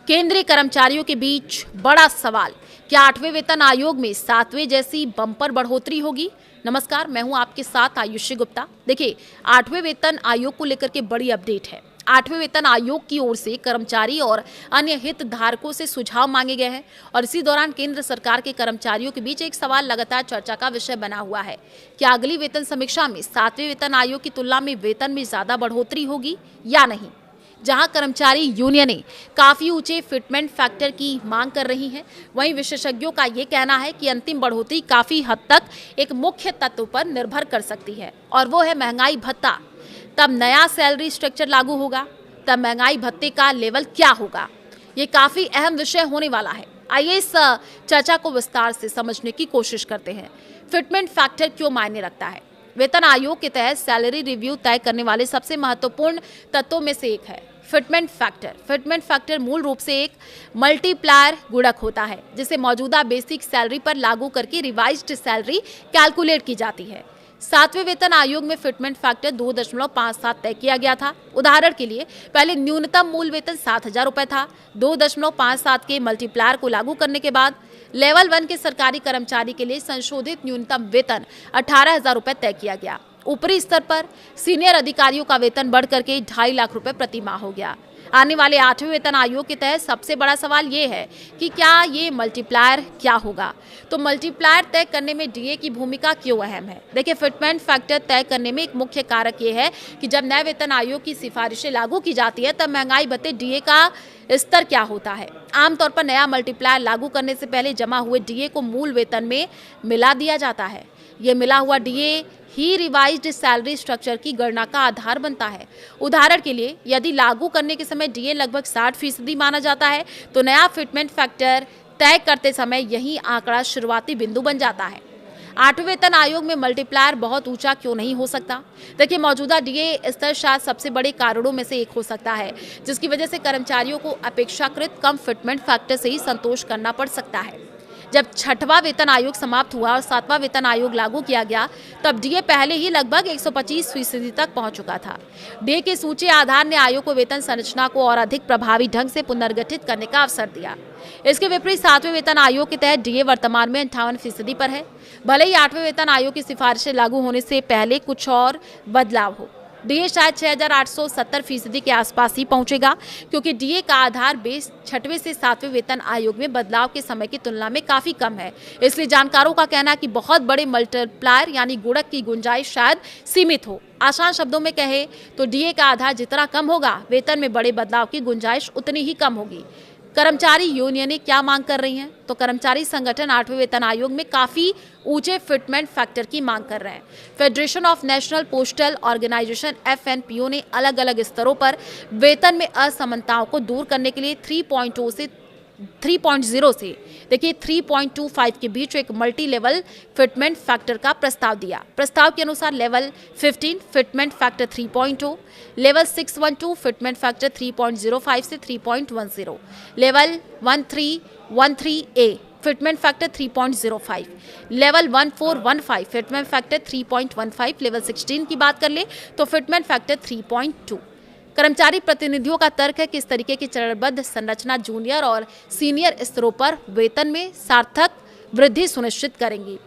केंद्रीय कर्मचारियों के बीच बड़ा सवाल, क्या 8वें वेतन आयोग में 7वें जैसी बम्पर बढ़ोतरी होगी? नमस्कार, मैं हूं आपके साथ आयुषी गुप्ता। देखिए, 8वें वेतन आयोग को लेकर के बड़ी अपडेट है। 8वें वेतन आयोग की ओर से कर्मचारी और अन्य हितधारकों से सुझाव मांगे गए हैं और इसी दौरान केंद्र सरकार के कर्मचारियों के बीच एक सवाल लगातार चर्चा का विषय बना हुआ है। क्या अगली वेतन समीक्षा में 7वें वेतन आयोग की तुलना में वेतन में ज्यादा बढ़ोतरी होगी या नहीं? जहां कर्मचारी यूनियनें काफी ऊंचे फिटमेंट फैक्टर की मांग कर रही हैं, वहीं विशेषज्ञों का ये कहना है कि अंतिम बढ़ोतरी काफी हद तक एक मुख्य तत्व पर निर्भर कर सकती है और वो है महंगाई भत्ता। तब नया सैलरी स्ट्रक्चर लागू होगा, तब महंगाई भत्ते का लेवल क्या होगा, ये काफी अहम विषय होने वाला है। आइए इस चर्चा को विस्तार से समझने की कोशिश करते हैं। फिटमेंट फैक्टर क्यों मायने रखता है? वेतन आयोग के तहत सैलरी रिव्यू तय करने वाले सबसे महत्वपूर्ण तत्वों में से एक है फिटमेंट फैक्टर। फिटमेंट फैक्टर मूल रूप से एक मल्टीप्लायर गुणक होता है जिसे मौजूदा बेसिक सैलरी पर लागू करके रिवाइज्ड सैलरी कैलकुलेट की जाती है। 7वें वेतन आयोग में फिटमेंट फैक्टर 2.57 तय किया गया था। उदाहरण के लिए, पहले न्यूनतम मूल वेतन 7,000 रुपए था। 2.57 के मल्टीप्लायर को लागू करने के बाद लेवल 1 के सरकारी कर्मचारी के लिए संशोधित न्यूनतम वेतन 18,000 रुपए तय किया गया। ऊपरी स्तर पर सीनियर अधिकारियों का वेतन बढ़ करके 2.5 लाख रुपए प्रति माह हो गया। आने वाले 8वें वेतन आयोग के तहत सबसे बड़ा सवाल ये है कि क्या ये मल्टीप्लायर क्या होगा? तो मल्टीप्लायर तय करने में डीए की भूमिका क्यों अहम है? देखिए, फिटमेंट फैक्टर तय करने में एक मुख्य कारक ये है कि जब नए वेतन आयोग की सिफारिशें लागू की जाती है तब महंगाई भत्ते डीए का स्तर क्या होता है। आमतौर पर नया मल्टीप्लायर लागू करने से पहले जमा हुए डीए को मूल वेतन में मिला दिया जाता है। ये मिला हुआ डीए ही रिवाइज्ड सैलरी स्ट्रक्चर की गणना का आधार बनता है। उदाहरण के लिए, यदि लागू करने के समय डीए लगभग 60% माना जाता है तो नया फिटमेंट फैक्टर तय करते समय यही आंकड़ा शुरुआती बिंदु बन जाता है। 8वें वेतन आयोग में मल्टीप्लायर बहुत ऊंचा क्यों नहीं हो सकता? देखिए, मौजूदा डीए स्तर शायद सबसे बड़े कारणों में से एक हो सकता है जिसकी वजह से कर्मचारियों को अपेक्षाकृत कम फिटमेंट फैक्टर से ही संतोष करना पड़ सकता है। जब 6वां वेतन आयोग समाप्त हुआ और 7वां वेतन आयोग लागू किया गया तब डीए पहले ही लगभग 125% तक पहुंच चुका था। डीए के ऊंचे आधार ने आयोग को वेतन संरचना को और अधिक प्रभावी ढंग से पुनर्गठित करने का अवसर दिया। इसके विपरीत 7वें वेतन आयोग के तहत डीए वर्तमान में 58% पर है। भले ही 8वें वेतन आयोग की सिफारिशें लागू होने से पहले कुछ और बदलाव हो, डीए शायद 6,870% के आसपास ही पहुंचेगा क्योंकि डीए का आधार बेस 6वें से 7वें वेतन आयोग में बदलाव के समय की तुलना में काफी कम है। इसलिए जानकारों का कहना है कि बहुत बड़े मल्टीप्लायर यानी गुणक की गुंजाइश शायद सीमित हो। आसान शब्दों में कहे तो डीए का आधार जितना कम होगा, वेतन में बड़े बदलाव की गुंजाइश उतनी ही कम होगी। कर्मचारी यूनियनें क्या मांग कर रही हैं? तो कर्मचारी संगठन 8वें वेतन आयोग में काफी ऊंचे फिटमेंट फैक्टर की मांग कर रहे हैं। Federation of national postal organisation FNPO ने अलग अलग स्तरों पर वेतन में असमानताओं को दूर करने के लिए 3.0 से 3.25 के बीच एक मल्टी लेवल फिटमेंट फैक्टर का प्रस्ताव दिया। प्रस्ताव के अनुसार level 15 fitment factor 3.0, level 612 fitment factor 3.05 से 3.10, level 1313A fitment factor 3.05, level 1415 fitment factor 3.15, level 16 की बात कर ले तो फिटमेंट फैक्टर 3.2। कर्मचारी प्रतिनिधियों का तर्क है कि इस तरीके की चरणबद्ध संरचना जूनियर और सीनियर स्तरों पर वेतन में सार्थक वृद्धि सुनिश्चित करेंगी।